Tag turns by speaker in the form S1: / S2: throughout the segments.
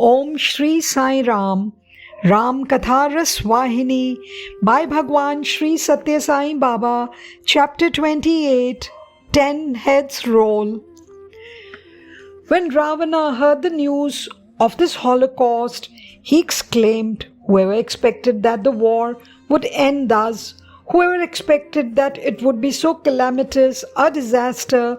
S1: Om Shri Sai Ram, Ram Katha Ras Vahini by Bhagwan Shri Satya Sai Baba, Chapter 28, 10 Heads Roll. When Ravana heard the news of this holocaust, he exclaimed, whoever expected that the war would end thus, whoever expected that it would be so calamitous a disaster.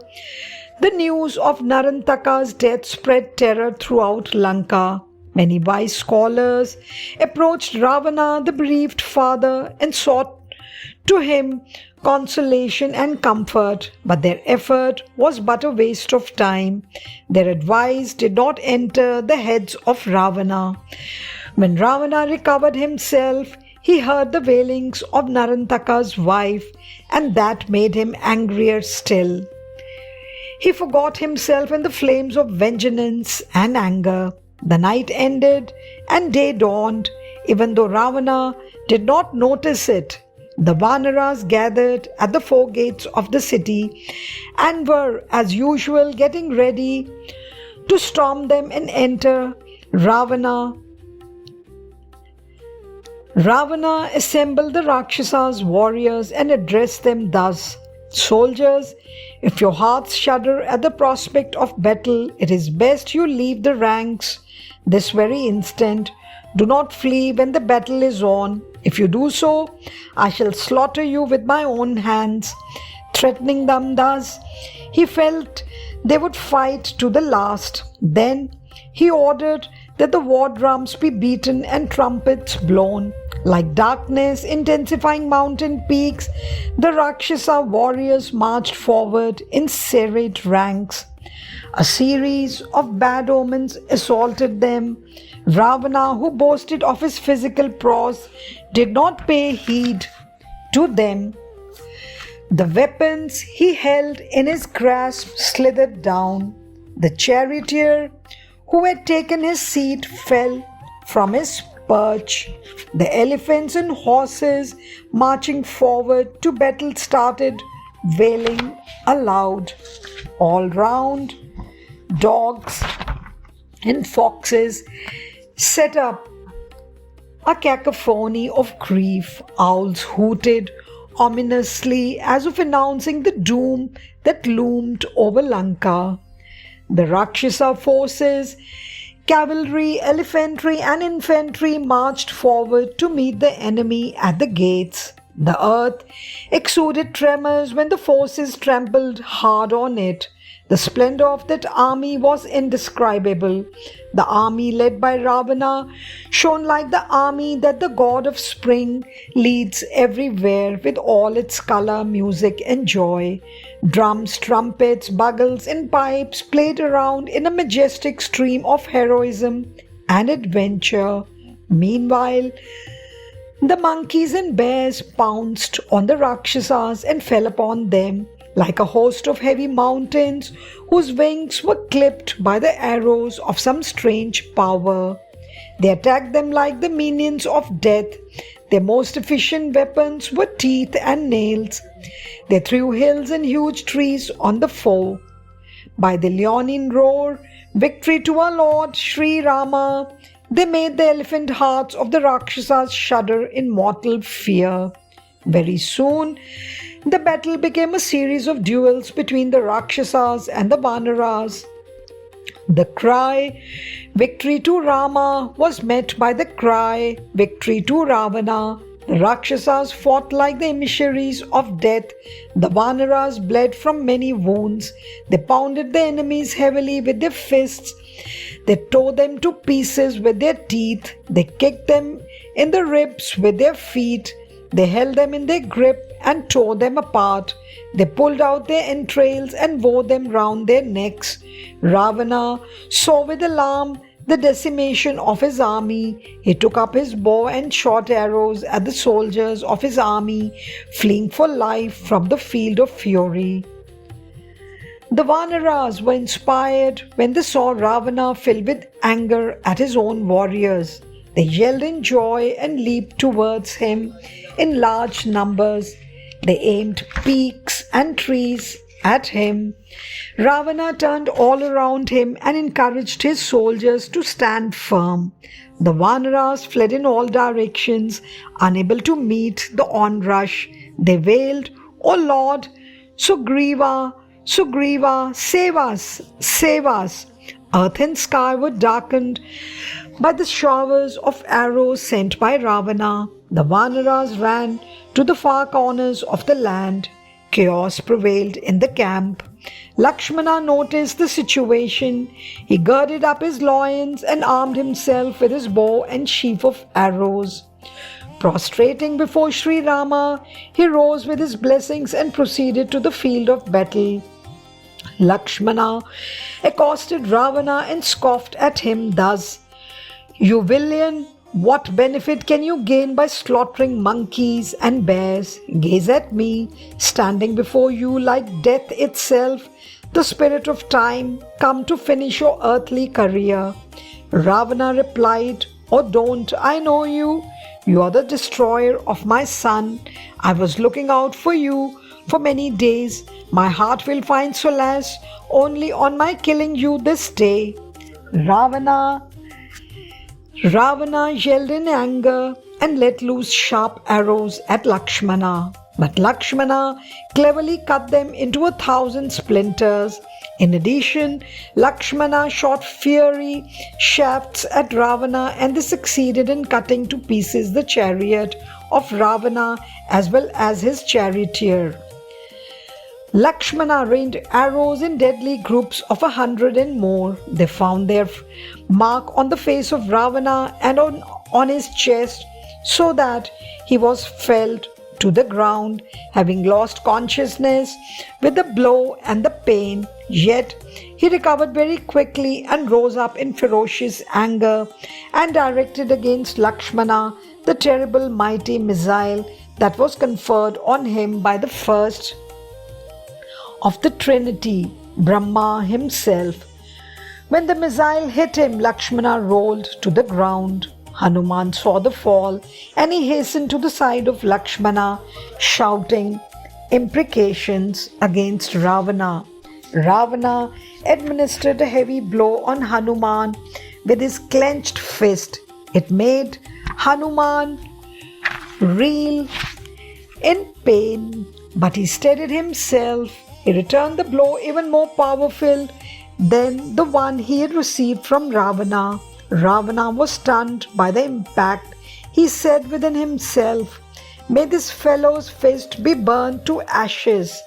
S1: The news of Narantaka's death spread terror throughout Lanka. Many wise scholars approached Ravana, the bereaved father, and sought to him consolation and comfort, but their effort was but a waste of time. Their advice did not enter the heads of Ravana. When Ravana recovered himself, he heard the wailings of Narantaka's wife, and that made him angrier still. He forgot himself in the flames of vengeance and anger. The night ended and day dawned, even though Ravana did not notice it. The Vanaras gathered at the four gates of the city and were, as usual, getting ready to storm them and enter. Ravana assembled the Rakshasas' warriors and addressed them thus: Soldiers, if your hearts shudder at the prospect of battle, it is best you leave the ranks this very instant. Do not flee when the battle is on. If you do so, I shall slaughter you with my own hands. Threatening them thus, he felt they would fight to the last. Then he ordered that the war drums be beaten and trumpets blown. Like darkness intensifying mountain peaks, the Rakshasa warriors marched forward in serried ranks. A series of bad omens assaulted them. Ravana, who boasted of his physical prowess, did not pay heed to them. The weapons he held in his grasp slithered down. The charioteer who had taken his seat fell from his perch. The elephants and horses marching forward to battle started wailing aloud. All round, dogs and foxes set up a cacophony of grief. Owls hooted ominously as if announcing the doom that loomed over Lanka. The Rakshasa forces, cavalry, elephantry and infantry marched forward to meet the enemy at the gates. The earth exuded tremors when the forces trampled hard on it. The splendor of that army was indescribable. The army led by Ravana shone like the army that the god of spring leads everywhere with all its color, music and joy. Drums, trumpets, bugles and pipes played around in a majestic stream of heroism and adventure. Meanwhile, the monkeys and bears pounced on the Rakshasas and fell upon them like a host of heavy mountains whose wings were clipped by the arrows of some strange power. They attacked them like the minions of death. Their most efficient weapons were teeth and nails. They threw hills and huge trees on the foe. By the leonine roar, victory to our Lord Sri Rama, they made the elephant hearts of the Rakshasas shudder in mortal fear. Very soon, the battle became a series of duels between the Rakshasas and the Vanaras. The cry, victory to Rama, was met by the cry, victory to Ravana. The Rakshasas fought like the emissaries of death. The Vanaras bled from many wounds. They pounded the enemies heavily with their fists. They tore them to pieces with their teeth. They kicked them in the ribs with their feet. They held them in their grip and tore them apart. They pulled out their entrails and wore them round their necks. Ravana saw with alarm the decimation of his army. He took up his bow and shot arrows at the soldiers of his army, fleeing for life from the field of fury. The Vanaras were inspired when they saw Ravana filled with anger at his own warriors. They yelled in joy and leaped towards him in large numbers. They aimed peaks and trees at him. Ravana turned all around him and encouraged his soldiers to stand firm. The Vanaras fled in all directions, unable to meet the onrush. They wailed, "O Lord, Sugriva, Sugriva, save us, save us." Earth and sky were darkened by the showers of arrows sent by Ravana. The Vanaras ran to the far corners of the land. Chaos prevailed in the camp. Lakshmana noticed the situation. He girded up his loins and armed himself with his bow and sheaf of arrows. Prostrating before Sri Rama, he rose with his blessings and proceeded to the field of battle. Lakshmana accosted Ravana and scoffed at him thus, "You villain, what benefit can you gain by slaughtering monkeys and bears? Gaze at me, standing before you like death itself, the spirit of time, come to finish your earthly career." Ravana replied, "Oh, don't I know you? You are the destroyer of my son. I was looking out for you for many days. My heart will find solace only on my killing you this day." Ravana yelled in anger and let loose sharp arrows at Lakshmana. But Lakshmana cleverly cut them into 1,000 splinters. In addition, Lakshmana shot fiery shafts at Ravana, and they succeeded in cutting to pieces the chariot of Ravana as well as his charioteer. Lakshmana rained arrows in deadly groups of 100 and more. They found their mark on the face of Ravana and on his chest, so that he was felled to the ground, having lost consciousness with the blow and the pain. Yet he recovered very quickly and rose up in ferocious anger and directed against Lakshmana the terrible mighty missile that was conferred on him by the first of the Trinity, Brahma himself. When the missile hit him, Lakshmana rolled to the ground. Hanuman saw the fall and he hastened to the side of Lakshmana, shouting imprecations against Ravana. Ravana administered a heavy blow on Hanuman with his clenched fist. It made Hanuman reel in pain, but he steadied himself. He returned the blow even more powerful than the one he had received from Ravana. Ravana was stunned by the impact. He said within himself, "May this fellow's fist be burned to ashes.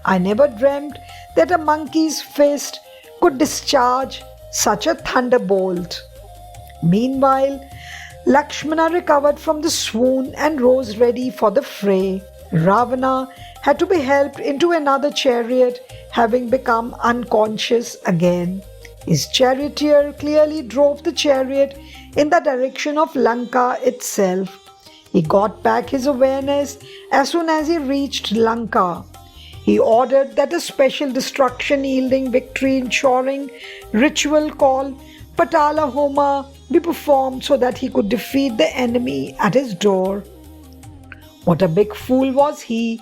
S1: I never dreamt that a monkey's fist could discharge such a thunderbolt." Meanwhile, Lakshmana recovered from the swoon and rose ready for the fray. Ravana had to be helped into another chariot, having become unconscious again. His charioteer clearly drove the chariot in the direction of Lanka itself. He got back his awareness as soon as he reached Lanka. He ordered that a special destruction yielding victory ensuring ritual called Patala Homa be performed so that he could defeat the enemy at his door. What a big fool was he!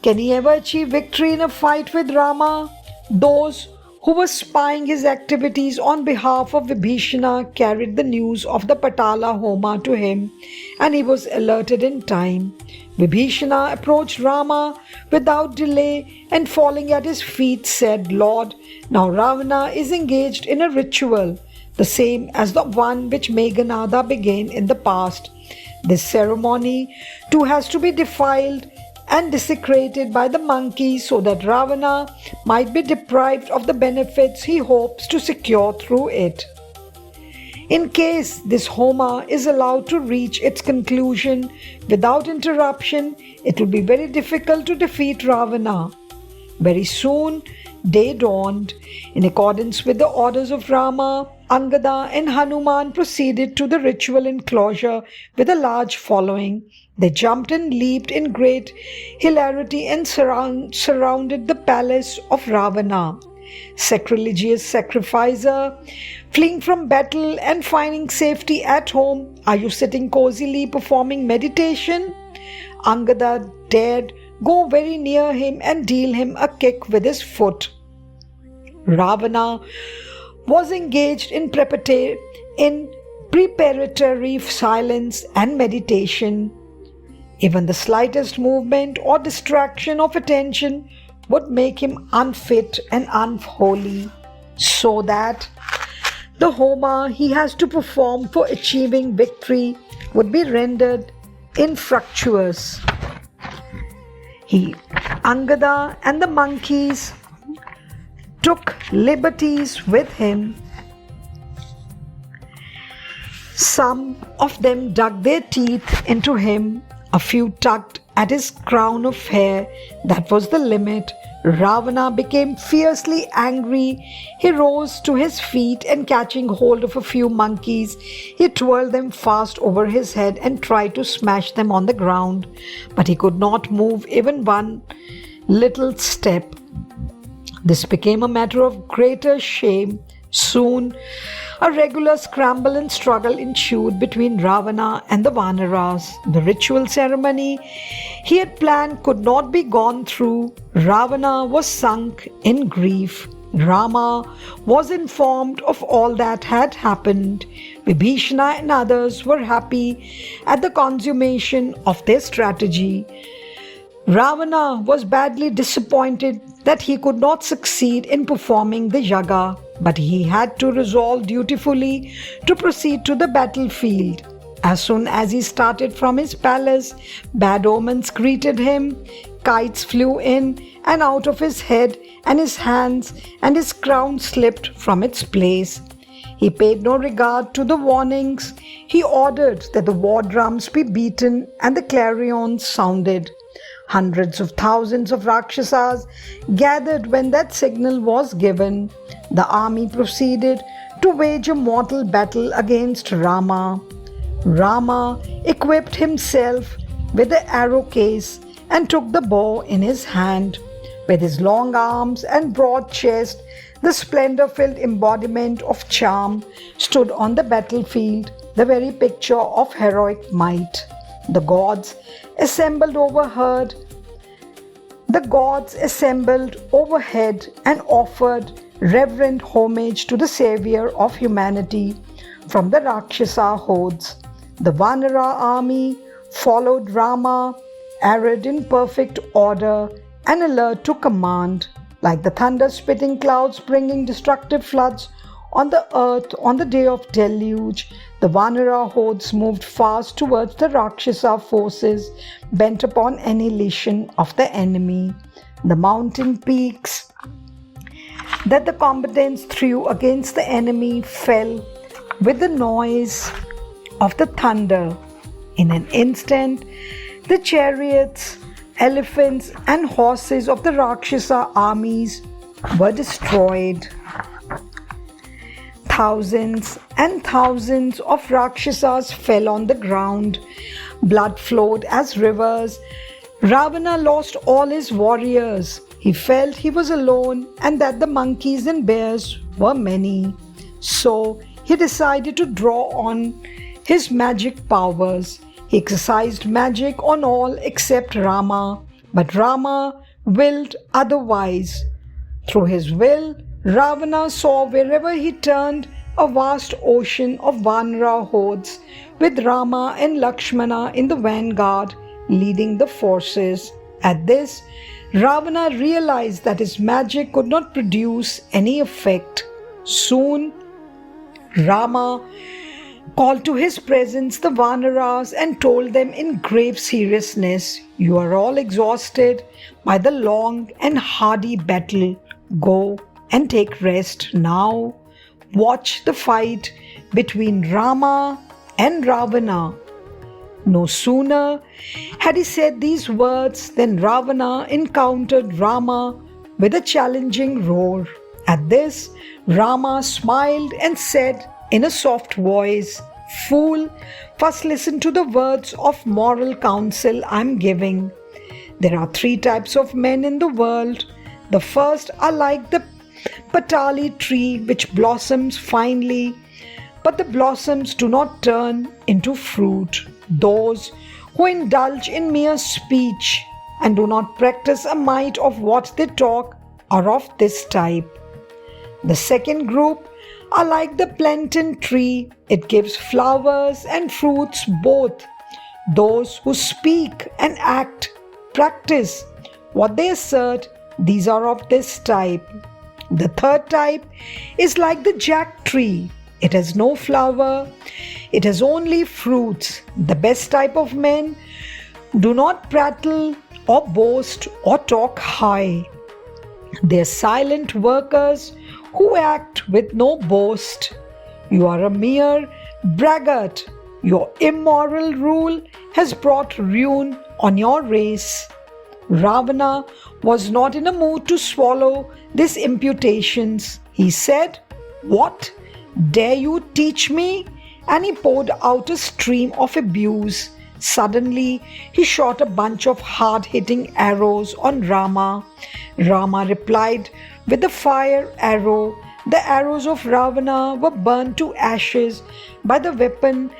S1: Can he ever achieve victory in a fight with Rama? Those who were spying his activities on behalf of Vibhishana carried the news of the Patala Homa to him, and he was alerted in time. Vibhishana approached Rama without delay and falling at his feet said, "Lord, now Ravana is engaged in a ritual, the same as the one which Meghanada began in the past. This ceremony too has to be defiled and desecrated by the monkey so that Ravana might be deprived of the benefits he hopes to secure through it. In case this Homa is allowed to reach its conclusion without interruption, it will be very difficult to defeat Ravana." Very soon, day dawned. In accordance with the orders of Rama, Angada and Hanuman proceeded to the ritual enclosure with a large following. They jumped and leaped in great hilarity and surrounded the palace of Ravana. Sacrilegious sacrificer, fleeing from battle and finding safety at home, are you sitting cozily performing meditation? Angada dared go very near him and deal him a kick with his foot. Ravana was engaged in preparatory silence and meditation. Even the slightest movement or distraction of attention would make him unfit and unholy, so that the Homa he has to perform for achieving victory would be rendered infructuous. Angada and the monkeys took liberties with him. Some of them dug their teeth into him, a few tugged at his crown of hair. That was the limit. Ravana became fiercely angry. He rose to his feet and catching hold of a few monkeys, he twirled them fast over his head and tried to smash them on the ground. But he could not move even one little step. This became a matter of greater shame. Soon, a regular scramble and struggle ensued between Ravana and the Vanaras. The ritual ceremony he had planned could not be gone through. Ravana was sunk in grief. Rama was informed of all that had happened. Vibhishana and others were happy at the consummation of their strategy. Ravana was badly disappointed that he could not succeed in performing the yaga, but he had to resolve dutifully to proceed to the battlefield. As soon as he started from his palace, bad omens greeted him. Kites flew in and out of his head and his hands, and his crown slipped from its place. He paid no regard to the warnings. He ordered that the war drums be beaten and the clarions sounded. Hundreds of thousands of Rakshasas gathered when that signal was given. The army proceeded to wage a mortal battle against Rama. Rama equipped himself with the arrow case and took the bow in his hand. With his long arms and broad chest, the splendor-filled embodiment of charm stood on the battlefield, the very picture of heroic might. The gods assembled overhead and offered reverent homage to the savior of humanity from the Rakshasa hordes. The Vanara army followed Rama, arrayed in perfect order and alert to command. Like the thunder-spitting clouds bringing destructive floods on the earth on the day of deluge, the Vanara hordes moved fast towards the Rakshasa forces bent upon annihilation of the enemy. The mountain peaks that the combatants threw against the enemy fell with the noise of the thunder. In an instant, the chariots, elephants, and horses of the Rakshasa armies were destroyed. Thousands and thousands of Rakshasas fell on the ground. Blood flowed as rivers. Ravana lost all his warriors. He felt he was alone and that the monkeys and bears were many. So he decided to draw on his magic powers. He exercised magic on all except Rama, but Rama willed otherwise. Through his will, Ravana saw wherever he turned a vast ocean of Vanara hordes, with Rama and Lakshmana in the vanguard leading the forces. At this, Ravana realized that his magic could not produce any effect. Soon, Rama called to his presence the Vanaras and told them in grave seriousness, "You are all exhausted by the long and hardy battle. Go and take rest now. Watch the fight between Rama and Ravana." No sooner had he said these words than Ravana encountered Rama with a challenging roar. At this, Rama smiled and said in a soft voice, "Fool, first listen to the words of moral counsel I'm giving. There are 3 types of men in the world. The first are like the patali tree which blossoms finely, but the blossoms do not turn into fruit. Those who indulge in mere speech and do not practice a mite of what they talk are of this type. The second group are like the plantain tree. It gives flowers and fruits both. Those who speak and act, practice what they assert, these are of this type. The third type is like the jack tree. It has no flower, it has only fruits. The best type of men do not prattle or boast or talk high. They are silent workers who act with no boast. You are a mere braggart. Your immoral rule has brought ruin on your race. Ravana was not in a mood to swallow these imputations. He said, "What? Dare you teach me?" And he poured out a stream of abuse. Suddenly, he shot a bunch of hard-hitting arrows on Rama. Rama replied with a fire arrow. The arrows of Ravana were burned to ashes by the weapon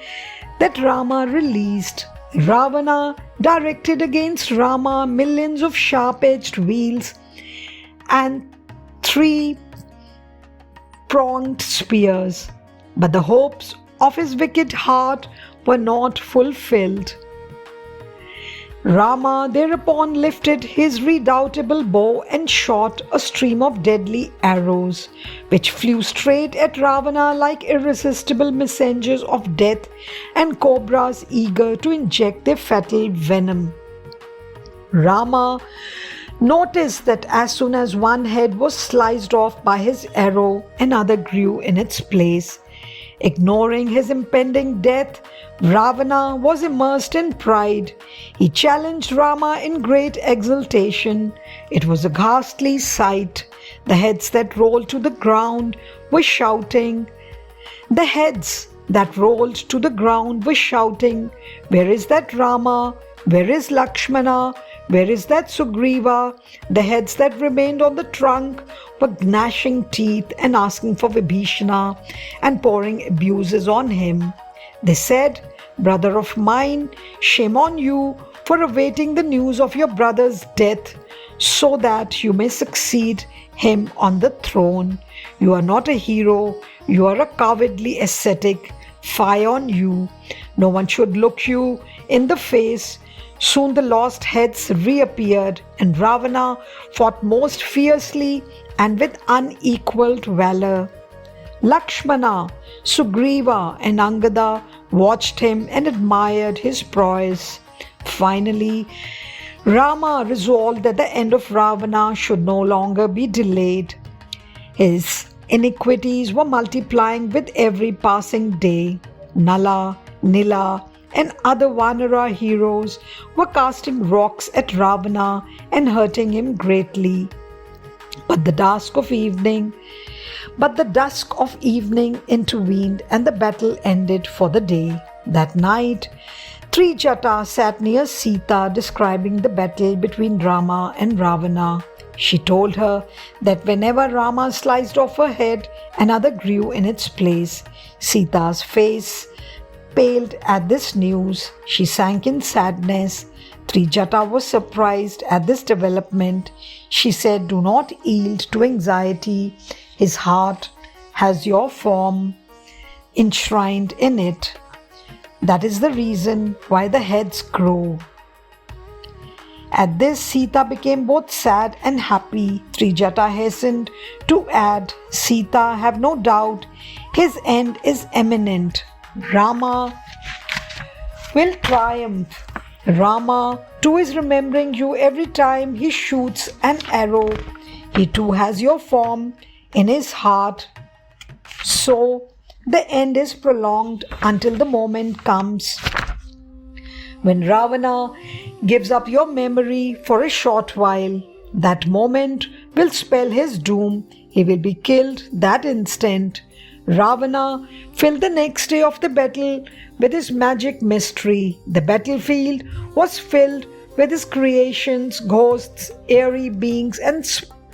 S1: that Rama released. Ravana directed against Rama millions of sharp-edged wheels and three-pronged spears. But the hopes of his wicked heart were not fulfilled. Rama thereupon lifted his redoubtable bow and shot a stream of deadly arrows, which flew straight at Ravana like irresistible messengers of death and cobras eager to inject their fatal venom. Rama noticed that as soon as one head was sliced off by his arrow, another grew in its place. Ignoring his impending death, Ravana was immersed in pride. He challenged Rama in great exultation. It was a ghastly sight. The heads that rolled to the ground were shouting. The heads that rolled to the ground were shouting, "Where is that Rama? Where is Lakshmana? Where is that Sugriva?" The heads that remained on the trunk were gnashing teeth and asking for Vibhishana and pouring abuses on him. They said, "Brother of mine, shame on you for awaiting the news of your brother's death so that you may succeed him on the throne. You are not a hero, you are a cowardly ascetic. Fie on you. No one should look you in the face." Soon the lost heads reappeared, and Ravana fought most fiercely and with unequaled valor. Lakshmana, Sugriva, and Angada watched him and admired his prowess. Finally, Rama resolved that the end of Ravana should no longer be delayed. His iniquities were multiplying with every passing day. Nala, Nila, and other Vanara heroes were casting rocks at Ravana and hurting him greatly. But the dusk of evening intervened and the battle ended for the day. That night, Trijata sat near Sita describing the battle between Rama and Ravana. She told her that whenever Rama sliced off her head, another grew in its place. Sita's face paled at this news. She sank in sadness. Trijata was surprised at this development. She said, "Do not yield to anxiety. His heart has your form enshrined in it. That is the reason why the heads grow." At this, Sita became both sad and happy. Trijata hastened to add, "Sita, have no doubt, his end is imminent. Rama will triumph. Rama too is remembering you every time he shoots an arrow. He too has your form in his heart. So the end is prolonged until the moment comes when Ravana gives up your memory for a short while. That moment will spell his doom. He will be killed that instant." Ravana filled the next day of the battle with his magic mystery. The battlefield was filled with his creations, ghosts, airy beings, and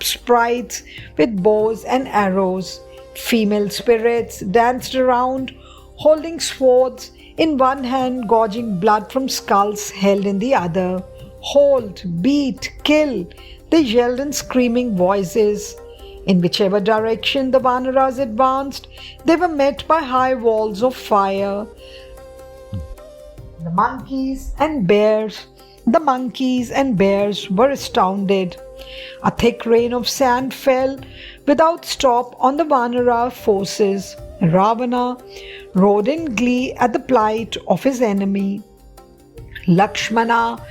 S1: sprites with bows and arrows. Female spirits danced around, holding swords in one hand, gorging blood from skulls held in the other. hold, beat, kill, they yelled in screaming voices. In whichever direction the Vanaras advanced, they were met by high walls of fire. The monkeys and bears were astounded. A thick rain of sand fell without stop on the Vanara forces. Ravana rode in glee at the plight of his enemy. Lakshmana,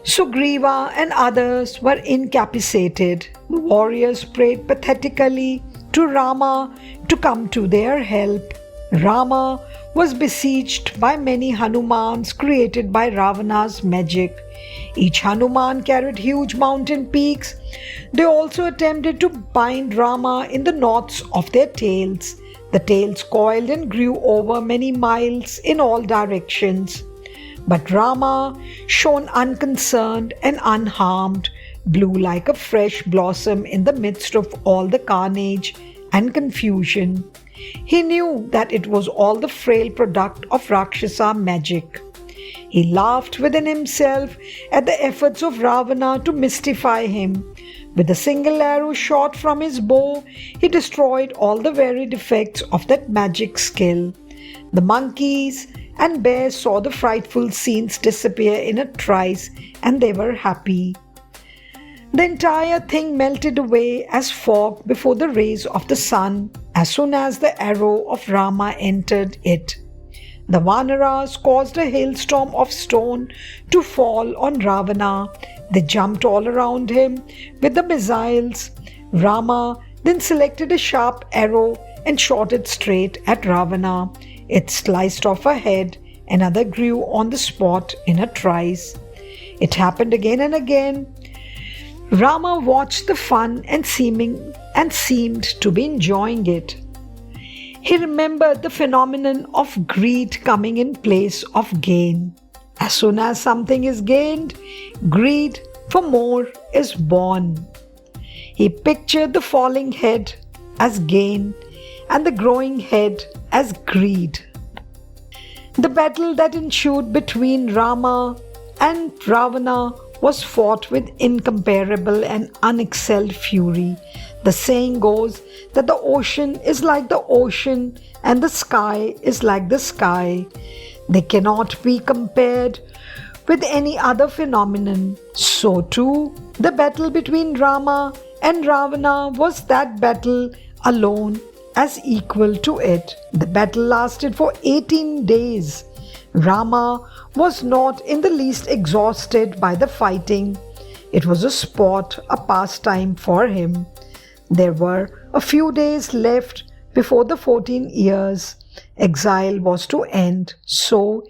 S1: Sugriva and others were incapacitated. The warriors prayed pathetically to Rama to come to their help. Rama was besieged by many Hanumans created by Ravana's magic. Each Hanuman carried huge mountain peaks. They also attempted to bind Rama in the knots of their tails. The tails coiled and grew over many miles in all directions. But Rama shone unconcerned and unharmed, blew like a fresh blossom in the midst of all the carnage and confusion. He knew that it was all the frail product of Rakshasa magic. He laughed within himself at the efforts of Ravana to mystify him. With a single arrow shot from his bow, he destroyed all the very defects of that magic skill. The monkeys and bears saw the frightful scenes disappear in a trice, and they were happy. The entire thing melted away as fog before the rays of the sun as soon as the arrow of Rama entered it. The Vanaras caused a hailstorm of stone to fall on Ravana. They jumped all around him with the missiles. Rama then selected a sharp arrow and shot it straight at Ravana. It sliced off a head, another grew on the spot in a trice. It happened again and again. Rama watched the fun and seemed to be enjoying it. He remembered the phenomenon of greed coming in place of gain. As soon as something is gained, greed for more is born. He pictured the falling head as gain and the growing head as greed. The battle that ensued between Rama and Ravana was fought with incomparable and unexcelled fury. The saying goes that the ocean is like the ocean and the sky is like the sky. They cannot be compared with any other phenomenon. So too, the battle between Rama and Ravana was that battle alone as equal to it. The battle lasted for 18 days. Rama was not in the least exhausted by the fighting. It was a sport, a pastime for him. There were a few days left before the 14 years' exile was to end, so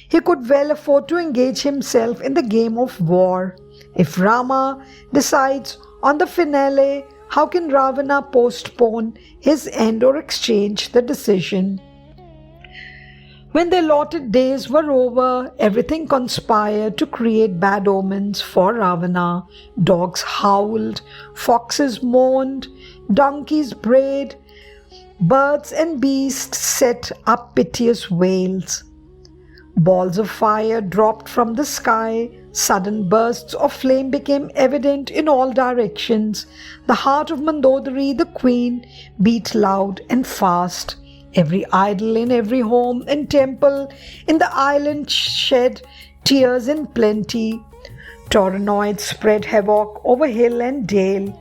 S1: he could well afford to engage himself in the game of war. If Rama decides on the finale, how can Ravana postpone his end or exchange the decision? When the allotted days were over, everything conspired to create bad omens for Ravana. Dogs howled, foxes moaned, donkeys brayed, birds and beasts set up piteous wails. Balls of fire dropped from the sky. Sudden bursts of flame became evident in all directions. The heart of Mandodari, the queen, beat loud and fast. Every idol in every home and temple in the island shed tears in plenty. Torrenoids spread havoc over hill and dale.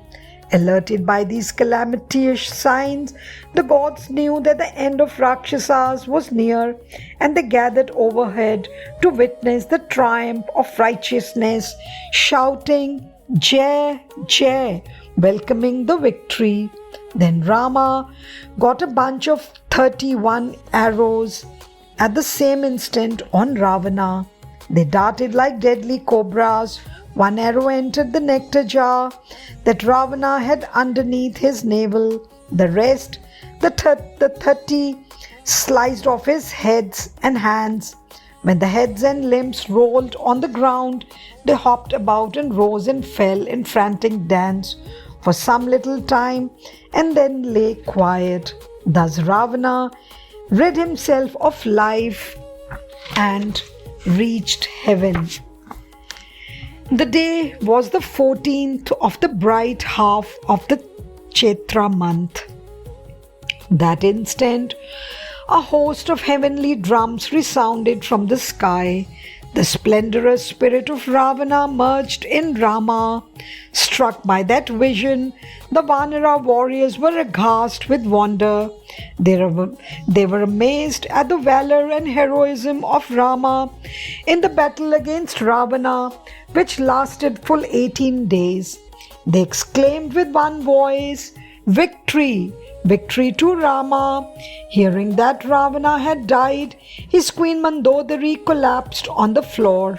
S1: Alerted by these calamitous signs, the gods knew that the end of Rakshasas was near, and they gathered overhead to witness the triumph of righteousness, shouting, "Jai, Jai," welcoming the victory. Then Rama got a bunch of 31 arrows at the same instant on Ravana. They darted like deadly cobras. One arrow entered the nectar jar that Ravana had underneath his navel. The rest, the 30, sliced off his heads and hands. When the heads and limbs rolled on the ground, they hopped about and rose and fell in frantic dance for some little time and then lay quiet. Thus Ravana rid himself of life and reached heaven. The day was the 14th of the bright half of the Chaitra month. That instant, a host of heavenly drums resounded from the sky. The splendorous spirit of Ravana merged in Rama. Struck by that vision, the Vanara warriors were aghast with wonder. They were amazed at the valor and heroism of Rama in the battle against Ravana, which lasted full 18 days. They exclaimed with one voice, "Victory! Victory to Rama!" Hearing that Ravana had died, his queen Mandodari collapsed on the floor.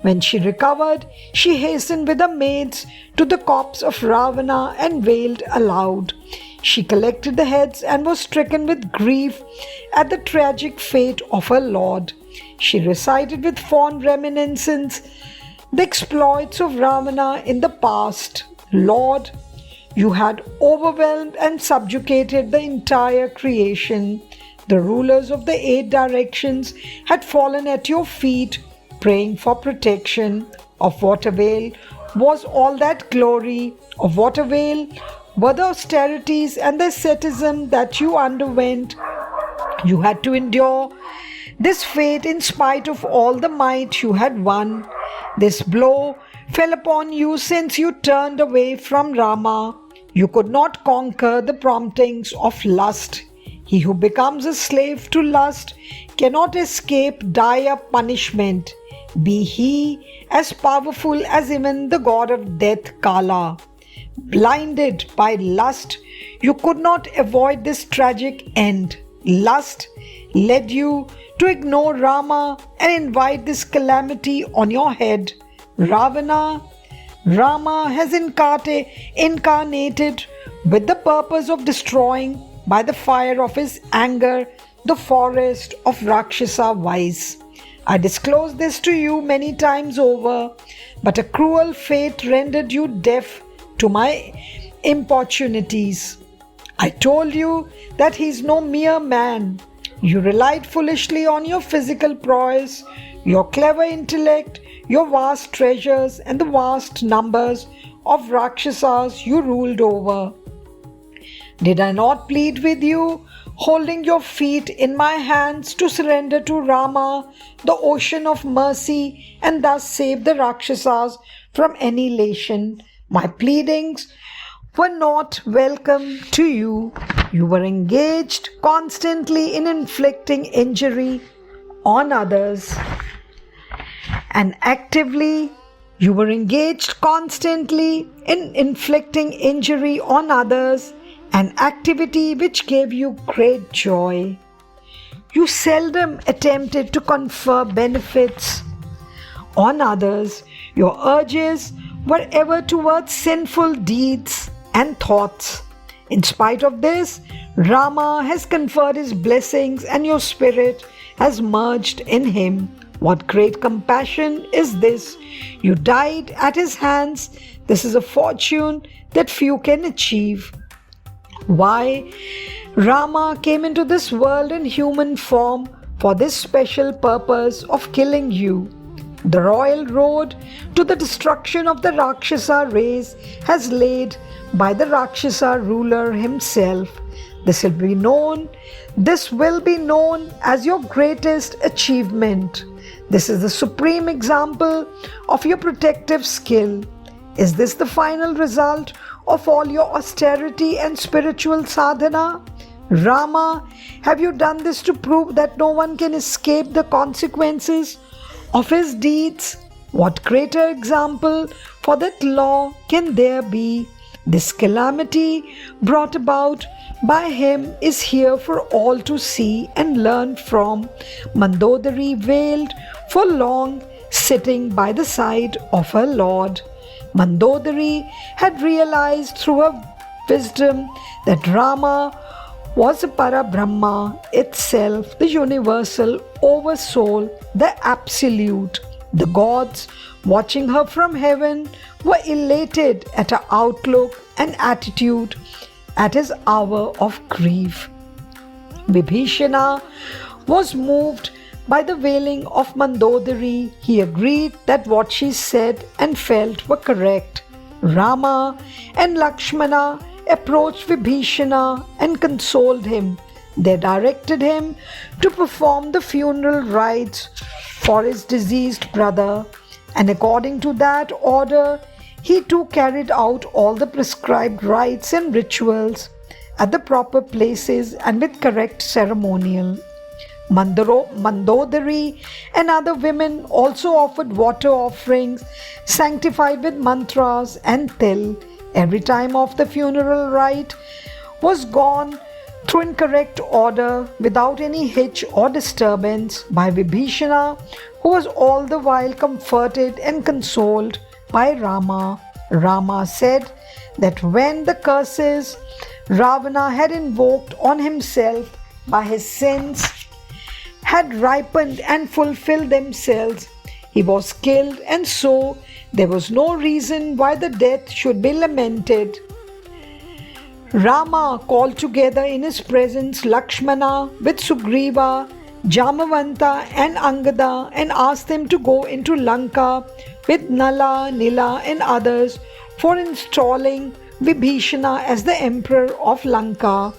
S1: When she recovered, she hastened with her maids to the corpse of Ravana and wailed aloud. She collected the heads and was stricken with grief at the tragic fate of her lord. She recited with fond reminiscence the exploits of Ravana in the past. "Lord, you had overwhelmed and subjugated the entire creation. The rulers of the 8 directions had fallen at your feet, praying for protection. Of what avail was all that glory? Of what avail were the austerities and the asceticism that you underwent? You had to endure this fate in spite of all the might you had won. This blow fell upon you since you turned away from Rama. You could not conquer the promptings of lust. He who becomes a slave to lust cannot escape dire punishment, be he as powerful as even the god of death Kala. Blinded by lust, you could not avoid this tragic end. Lust led you to ignore Rama and invite this calamity on your head. Rama has incarnated with the purpose of destroying by the fire of his anger the forest of Rakshasa vice. I disclosed this to you many times over, but a cruel fate rendered you deaf to my importunities. I told you that he is no mere man. You relied foolishly on your physical prowess, your clever intellect, your vast treasures, and the vast numbers of Rakshasas you ruled over. Did I not plead with you, holding your feet in my hands, to surrender to Rama, the ocean of mercy, and thus save the Rakshasas from annihilation? My pleadings were not welcome to you. You were engaged constantly in inflicting injury on others. And actively, you were engaged constantly in inflicting injury on others, an activity which gave you great joy. You seldom attempted to confer benefits on others. Your urges were ever towards sinful deeds and thoughts. In spite of this, Rama has conferred his blessings and your spirit has merged in him. What great compassion is this! You died at his hands. This is a fortune that few can achieve. Why? Rama came into this world in human form for this special purpose of killing you. The royal road to the destruction of the Rakshasa race has laid by the Rakshasa ruler himself. This will be known as your greatest achievement. This is the supreme example of your protective skill. Is this the final result of all your austerity and spiritual sadhana? Rama, have you done this to prove that no one can escape the consequences of his deeds? What greater example for that law can there be? This calamity brought about by him is here for all to see and learn from. Mandodari wailed for long, sitting by the side of her lord. Mandodari had realized through her wisdom that Rama was the Parabrahma itself, the universal oversoul, the absolute. The gods, watching her from heaven, were elated at her outlook and attitude at his hour of grief. Vibhishana was moved by the wailing of Mandodari, he agreed that what she said and felt were correct. Rama and Lakshmana approached Vibhishana and consoled him. They directed him to perform the funeral rites for his deceased brother, and according to that order, he too carried out all the prescribed rites and rituals at the proper places and with correct ceremonial. Mandodari and other women also offered water offerings sanctified with mantras and til. Every time of the funeral rite was gone through in correct order without any hitch or disturbance by Vibhishana, who was all the while comforted and consoled by Rama. Rama said that when the curses Ravana had invoked on himself by his sins had ripened and fulfilled themselves, he was killed, and so there was no reason why the death should be lamented. Rama called together in his presence Lakshmana with Sugriva, Jamavanta and Angada and asked them to go into Lanka with Nala, Nila and others for installing Vibhishana as the emperor of Lanka.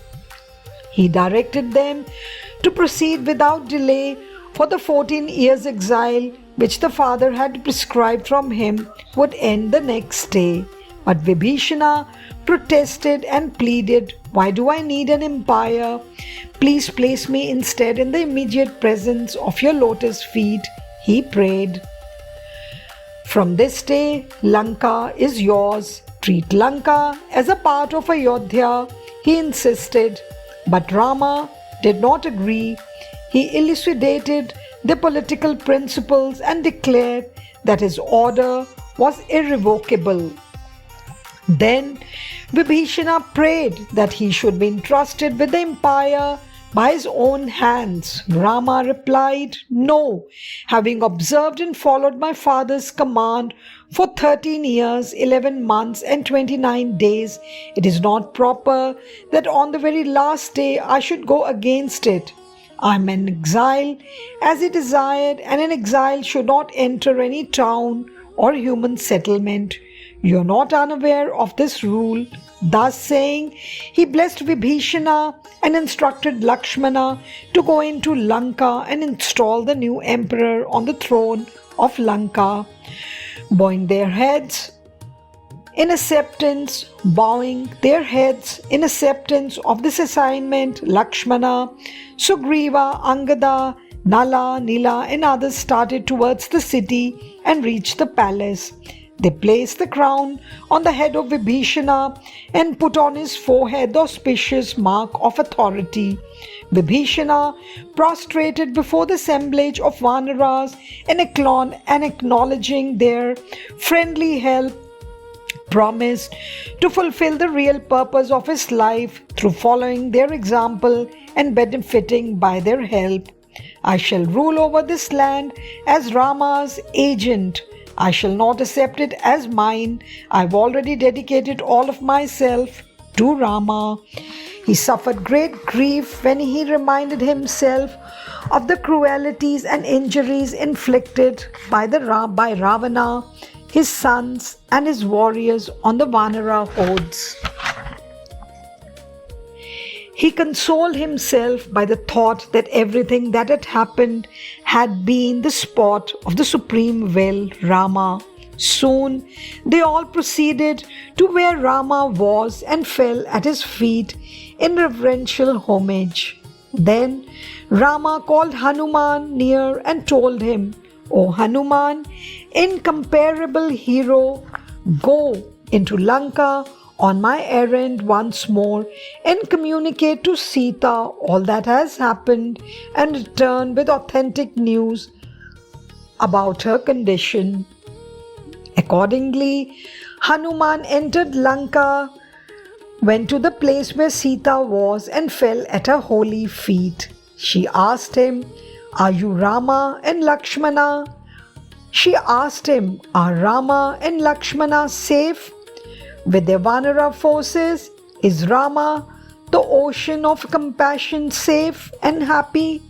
S1: He directed them to proceed without delay, for the 14 years' exile which the father had prescribed from him would end the next day. But Vibhishana protested and pleaded, "Why do I need an empire? Please place me instead in the immediate presence of your lotus feet," he prayed. "From this day, Lanka is yours. Treat Lanka as a part of Ayodhya," he insisted. But Rama did not agree. He elucidated the political principles and declared that his order was irrevocable. Then Vibhishana prayed that he should be entrusted with the empire by his own hands. Rama replied, "No, having observed and followed my father's command for 13 years, 11 months and 29 days, it is not proper that on the very last day I should go against it. I am an exile as he desired, and an exile should not enter any town or human settlement. You are not unaware of this rule." Thus saying, he blessed Vibhishana and instructed Lakshmana to go into Lanka and install the new emperor on the throne of Lanka. Bowing their heads in acceptance of this assignment, Lakshmana, Sugriva, Angada, Nala, Nila and others started towards the city and reached the palace. They placed the crown on the head of Vibhishana and put on his forehead the auspicious mark of authority. Vibhishana prostrated before the assemblage of Vanaras and acknowledging their friendly help, promised to fulfill the real purpose of his life through following their example and benefiting by their help. "I shall rule over this land as Rama's agent. I shall not accept it as mine. I've already dedicated all of myself to Rama." He suffered great grief when he reminded himself of the cruelties and injuries inflicted by Ravana, his sons and his warriors on the Vanara hordes. He consoled himself by the thought that everything that had happened had been the sport of the supreme will, Rama. Soon they all proceeded to where Rama was and fell at his feet in reverential homage. Then Rama called Hanuman near and told him, "O Hanuman, incomparable hero, go into Lanka on my errand once more and communicate to Sita all that has happened and return with authentic news about her condition." Accordingly, Hanuman entered Lanka, went to the place where Sita was and fell at her holy feet. She asked him, "Are you Rama and Lakshmana?" She asked him, "Are Rama and Lakshmana safe with their Vanara forces? Is Rama, the ocean of compassion, safe and happy?"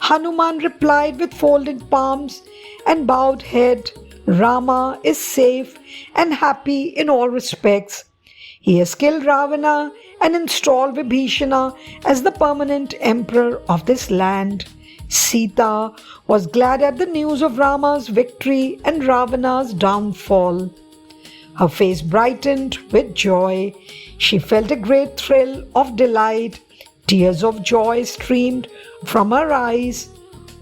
S1: Hanuman replied with folded palms and bowed head, Rama is safe and happy in all respects. He has killed Ravana and installed Vibhishana as the permanent emperor of this land. Sita was glad at the news of Rama's victory and Ravana's downfall. Her face brightened with joy. She felt a great thrill of delight. Tears of joy streamed from her eyes.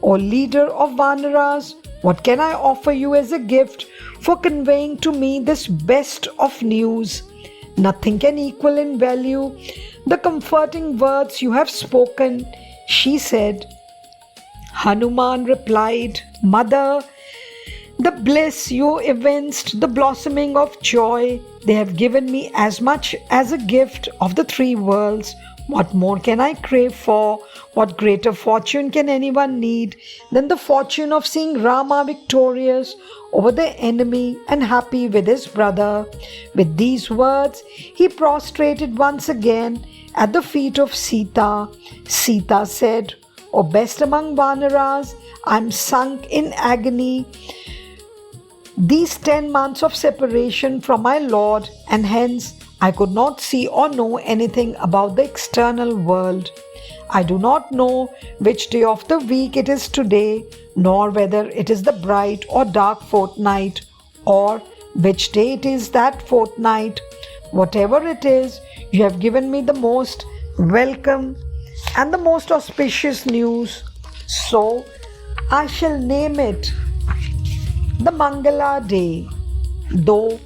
S1: O leader of Vanaras, what can I offer you as a gift for conveying to me this best of news? Nothing can equal in value the comforting words you have spoken, she said. Hanuman replied, Mother, the bliss you evinced, the blossoming of joy, they have given me as much as a gift of the three worlds. What more can I crave for? What greater fortune can anyone need than the fortune of seeing Rama victorious over the enemy and happy with his brother? With these words, he prostrated once again at the feet of Sita. Sita said, O best among Vanaras, I am sunk in agony these 10 months of separation from my Lord, and hence I could not see or know anything about the external world. I do not know which day of the week it is today, nor whether it is the bright or dark fortnight, or which day it is that fortnight. Whatever it is, you have given me the most welcome and the most auspicious news. So I shall name it the Mangala Day, though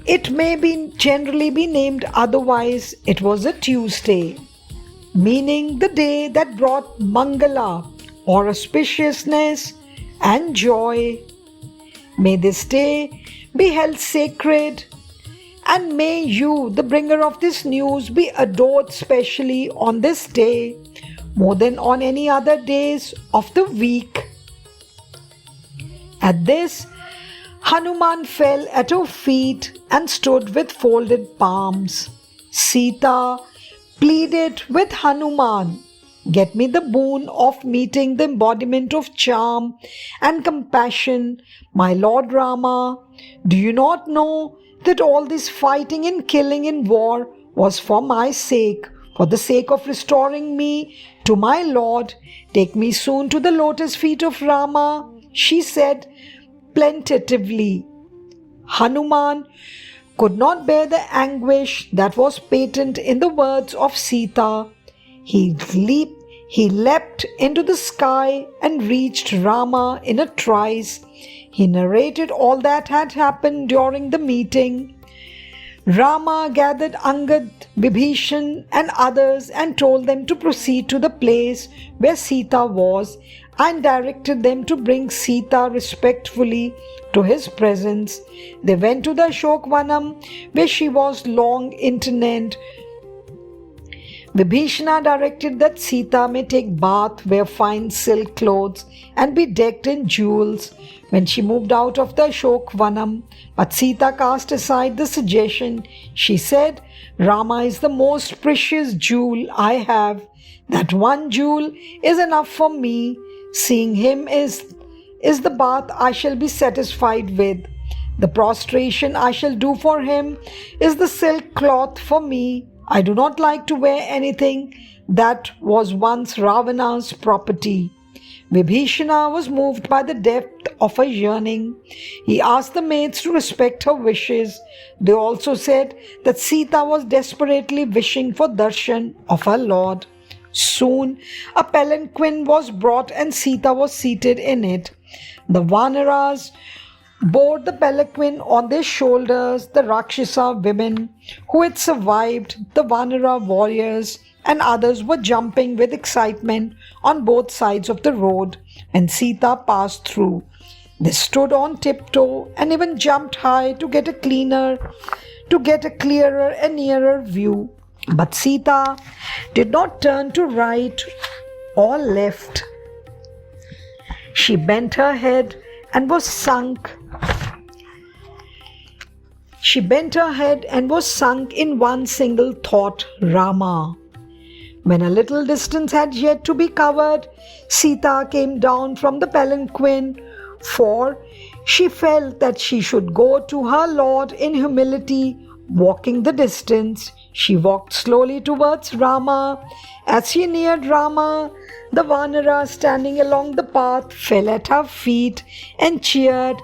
S1: it may be generally be named otherwise. It was a Tuesday, meaning the day that brought Mangala or auspiciousness and joy. May this day be held sacred, and may you, the bringer of this news, be adored specially on this day more than on any other days of the week. At this, Hanuman fell at her feet and stood with folded palms. Sita pleaded with Hanuman, Get me the boon of meeting the embodiment of charm and compassion, my Lord Rama. Do you not know that all this fighting and killing in war was for my sake, for the sake of restoring me to my Lord? Take me soon to the lotus feet of Rama, she said plaintively. Hanuman could not bear the anguish that was patent in the words of Sita. He leapt into the sky and reached Rama in a trice. He narrated all that had happened during the meeting. Rama gathered Angad, Vibhishan and others and told them to proceed to the place where Sita was and directed them to bring Sita respectfully to his presence. They went to the Ashokvanam where she was long interned. Vibhishana directed that Sita may take bath, wear fine silk clothes and be decked in jewels when she moved out of the Ashokvanam. But Sita cast aside the suggestion. She said, Rama is the most precious jewel I have. That one jewel is enough for me. Seeing him is the bath I shall be satisfied with. The prostration I shall do for him is the silk cloth for me. I do not like to wear anything that was once Ravana's property. Vibhishana was moved by the depth of her yearning. He asked the maids to respect her wishes. They also said that Sita was desperately wishing for darshan of her Lord. Soon a palanquin was brought and Sita was seated in it. The Vanaras bore the palanquin on their shoulders. The Rakshasa women who had survived, the Vanara warriors and others were jumping with excitement on both sides of the road and Sita passed through. They stood on tiptoe and even jumped high to get a clearer and nearer view. But Sita did not turn to right or left. She bent her head and was sunk. in one single thought, Rama. When a little distance had yet to be covered, Sita came down from the palanquin, for she felt that she should go to her Lord in humility. Walking the distance, she walked slowly towards Rama. As she neared Rama, the Vanara standing along the path fell at her feet and cheered,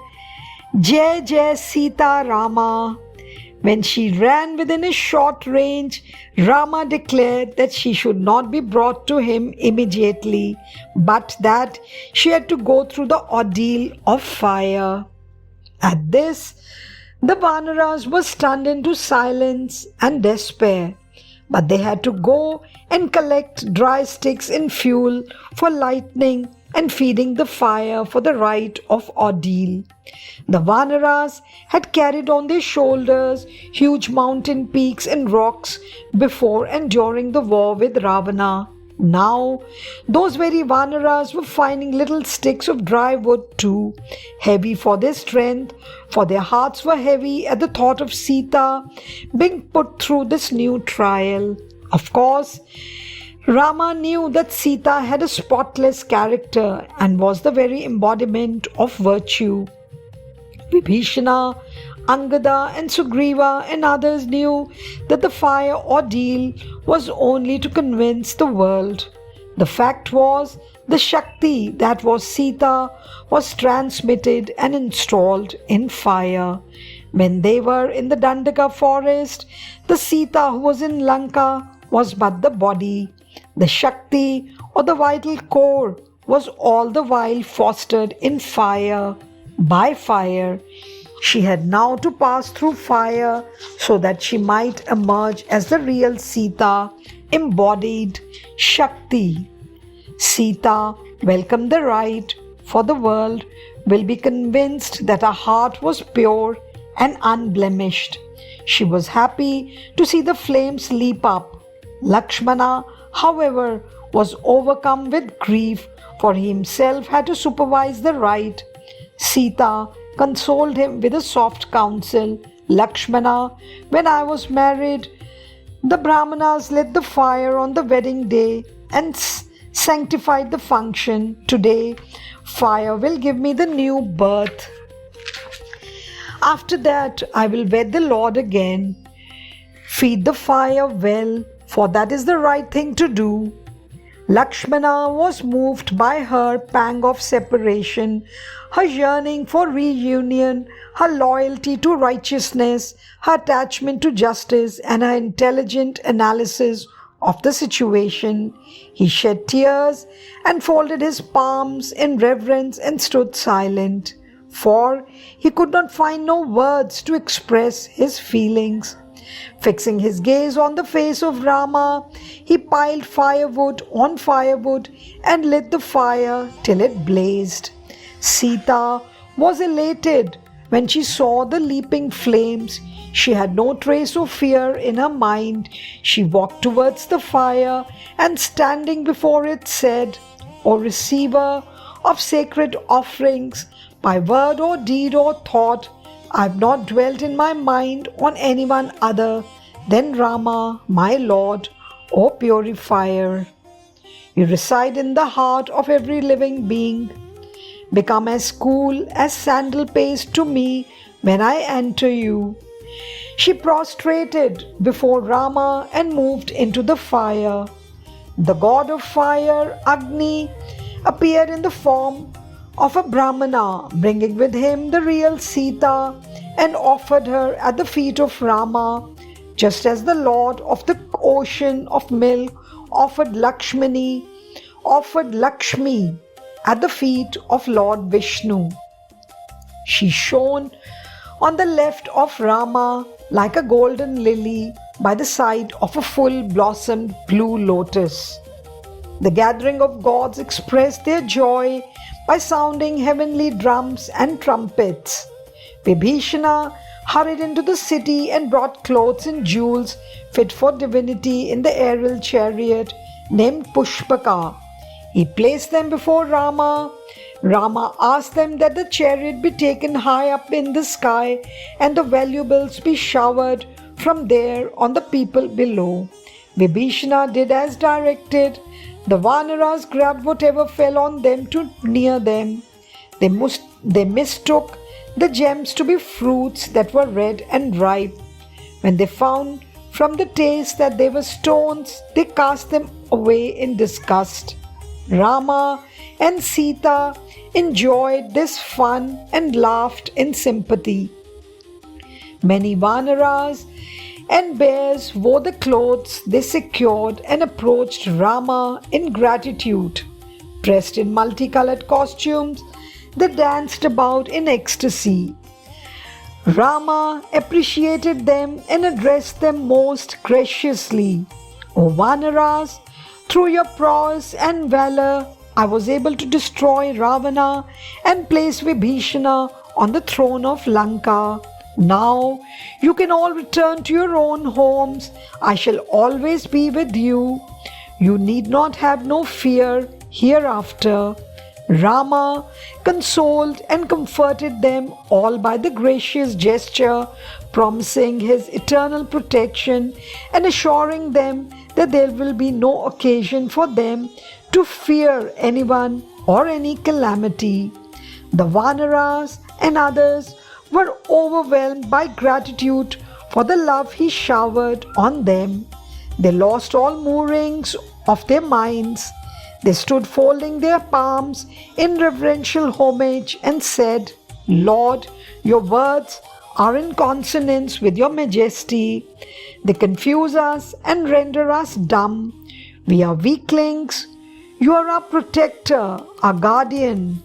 S1: Jai Jai Sita Rama. When she ran within a short range, Rama declared that she should not be brought to him immediately, but that she had to go through the ordeal of fire. At this, the Vanaras were stunned into silence and despair, but they had to go and collect dry sticks and fuel for lighting and feeding the fire for the rite of ordeal. The Vanaras had carried on their shoulders huge mountain peaks and rocks before and during the war with Ravana. Now, those very Vanaras were finding little sticks of dry wood too, heavy for their strength, for their hearts were heavy at the thought of Sita being put through this new trial. Of course, Rama knew that Sita had a spotless character and was the very embodiment of virtue. Vibhishana, Angada and Sugriva and others knew that the fire ordeal was only to convince the world. The fact was, the Shakti that was Sita was transmitted and installed in fire. When they were in the Dandaka forest, the Sita who was in Lanka was but the body. The Shakti or the vital core was all the while fostered in fire. By fire, she had now to pass through fire so that she might emerge as the real Sita, embodied Shakti. Sita welcomed the rite, for the world will be convinced that her heart was pure and unblemished. She was happy to see the flames leap up. Lakshmana, however, was overcome with grief, for he himself had to supervise the rite. Sita consoled him with a soft counsel. Lakshmana, when I was married, the Brahmanas lit the fire on the wedding day and sanctified the function. Today, fire will give me the new birth. After that, I will wed the Lord again. Feed the fire well, for that is the right thing to do. Lakshmana was moved by her pang of separation, her yearning for reunion, her loyalty to righteousness, her attachment to justice, and her intelligent analysis of the situation. He shed tears and folded his palms in reverence and stood silent, for he could not find no words to express his feelings. Fixing his gaze on the face of Rama, he piled firewood on firewood and lit the fire till it blazed. Sita was elated when she saw the leaping flames. She had no trace of fear in her mind. She walked towards the fire and standing before it said, O receiver of sacred offerings, by word or deed or thought, I have not dwelt in my mind on anyone other than Rama, my Lord, O purifier. You reside in the heart of every living being. Become as cool as sandal paste to me when I enter you. She prostrated before Rama and moved into the fire. The god of fire, Agni, appeared in the form of a Brahmana, bringing with him the real Sita, and offered her at the feet of Rama, just as the Lord of the ocean of milk offered Lakshmi at the feet of Lord Vishnu. She shone on the left of Rama like a golden lily by the side of a full-blossomed blue lotus. The gathering of gods expressed their joy by sounding heavenly drums and trumpets. Vibhishana hurried into the city and brought clothes and jewels fit for divinity in the aerial chariot named Pushpaka. He placed them before Rama. Rama asked them that the chariot be taken high up in the sky and the valuables be showered from there on the people below. Vibhishana did as directed. The Vanaras grabbed whatever fell on them to near them. They mistook the gems to be fruits that were red and ripe. When they found from the taste that they were stones, they cast them away in disgust. Rama and Sita enjoyed this fun and laughed in sympathy. Many Vanaras and bears wore the clothes they secured and approached Rama in gratitude. Dressed in multicolored costumes, they danced about in ecstasy. Rama appreciated them and addressed them most graciously. O Vanaras, through your prowess and valor, I was able to destroy Ravana and place Vibhishana on the throne of Lanka. Now you can all return to your own homes. I shall always be with you. You need not have no fear hereafter. Rama consoled and comforted them all by the gracious gesture, promising his eternal protection and assuring them that there will be no occasion for them to fear anyone or any calamity. The Vanaras and others were overwhelmed by gratitude for the love he showered on them. They lost all moorings of their minds. They stood folding their palms in reverential homage and said, Lord, your words are in consonance with your majesty. They confuse us and render us dumb. We are weaklings. You are our protector, our guardian.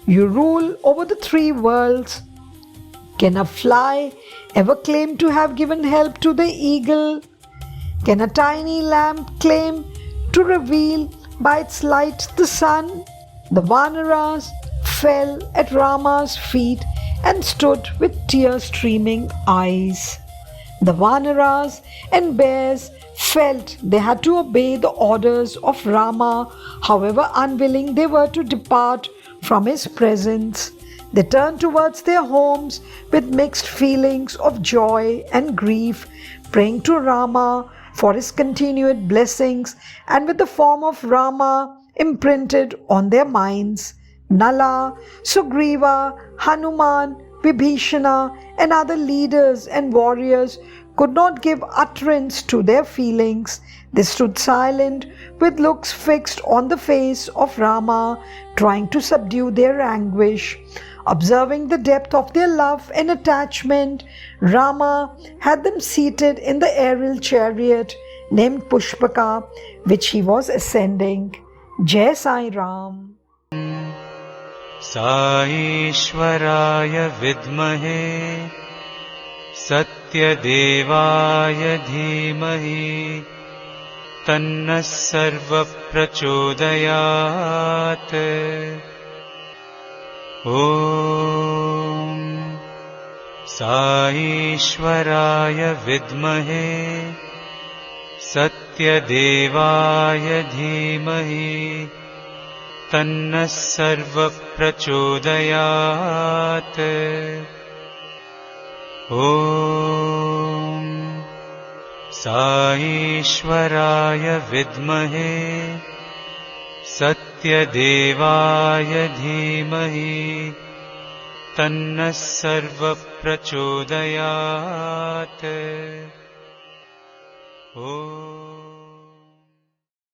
S1: You rule over the three worlds. Can a fly ever claim to have given help to the eagle? Can a tiny lamp claim to reveal by its light the sun? The Vanaras fell at Rama's feet and stood with tear-streaming eyes. The Vanaras and bears felt they had to obey the orders of Rama, however unwilling they were to depart from his presence. They turned towards their homes with mixed feelings of joy and grief, praying to Rama for his continued blessings and with the form of Rama imprinted on their minds. Nala, Sugriva, Hanuman, Vibhishana and other leaders and warriors could not give utterance to their feelings. They stood silent with looks fixed on the face of Rama, trying to subdue their anguish. Observing the depth of their love and attachment, Rama had them seated in the aerial chariot named Pushpaka, which he was ascending. Jai Sai Ram.
S2: Saishwaraya vidmahe Satyadevaya dhimahi Tanna sarva prachodayat. Om Saishwaraya vidmahe Satyadevaya dhimahi Tanna sarva prachodayat. Om Saishwaraya vidmahe Satyadevaya dhimahi Tanna sarva prachodayat. Om